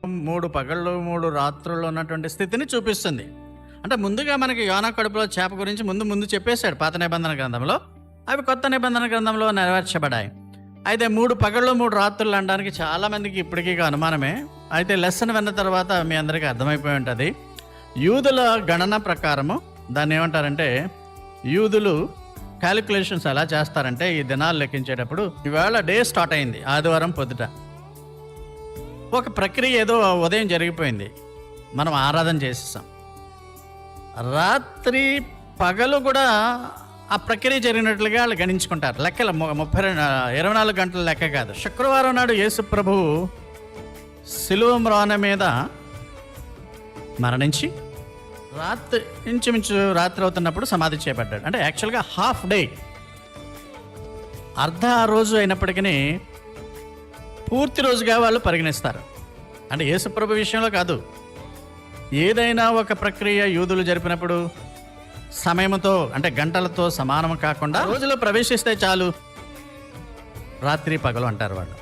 3 పగళ్ళు 3 రాత్రులు ఉన్నటువంటి స్థితిని చూపిస్తుంది. అంటే ముందుగా మనకి యోనా కడుపులో చేప గురించి ముందు చెప్పేశాడు పాత నిబంధన గ్రంథంలో. అవి కొత్త నిబంధన గ్రంథంలో నెరవేర్చబడ్డాయి. అయితే 3 పగళ్ళు 3 రాత్రులు అనడానికి చాలామందికి ఇప్పటికీ అనుమానమే. అయితే లెసన్ విన్న తర్వాత మీ అందరికీ అర్థమైపోయి ఉంటుంది. యూదుల గణన ప్రకారము దాన్ని ఏమంటారంటే, యూదులు క్యాలిక్యులేషన్స్ ఎలా చేస్తారంటే, ఈ దినాలు లెక్కించేటప్పుడు ఇవాళ డే స్టార్ట్ అయింది ఆదివారం పొద్దుట. ఒక ప్రక్రియ ఏదో ఉదయం జరిగిపోయింది, మనం ఆరాధన చేసేసాం. రాత్రి పగలు కూడా ఆ ప్రక్రియ జరిగినట్లుగా వాళ్ళు గణించుకుంటారు. లెక్కలు 24 గంటల లెక్క కాదు. శుక్రవారం నాడు యేసు ప్రభువు సిలువ మ్రాన మీద మరణించి ఇంచుమించు రాత్రి అవుతున్నప్పుడు సమాధి చేయబడ్డాడు. అంటే యాక్చువల్గా హాఫ్ డే, అర్ధ రోజు అయినప్పటికీ పూర్తి రోజుగా వాళ్ళు పరిగణిస్తారు. అంటే యేసుప్రభు విషయంలో కాదు, ఏదైనా ఒక ప్రక్రియ యూదులు జరిపినప్పుడు సమయంతో అంటే గంటలతో సమానం కాకుండా రోజులో ప్రవేశిస్తే చాలు రాత్రి పగలు అంటారు వాళ్ళు.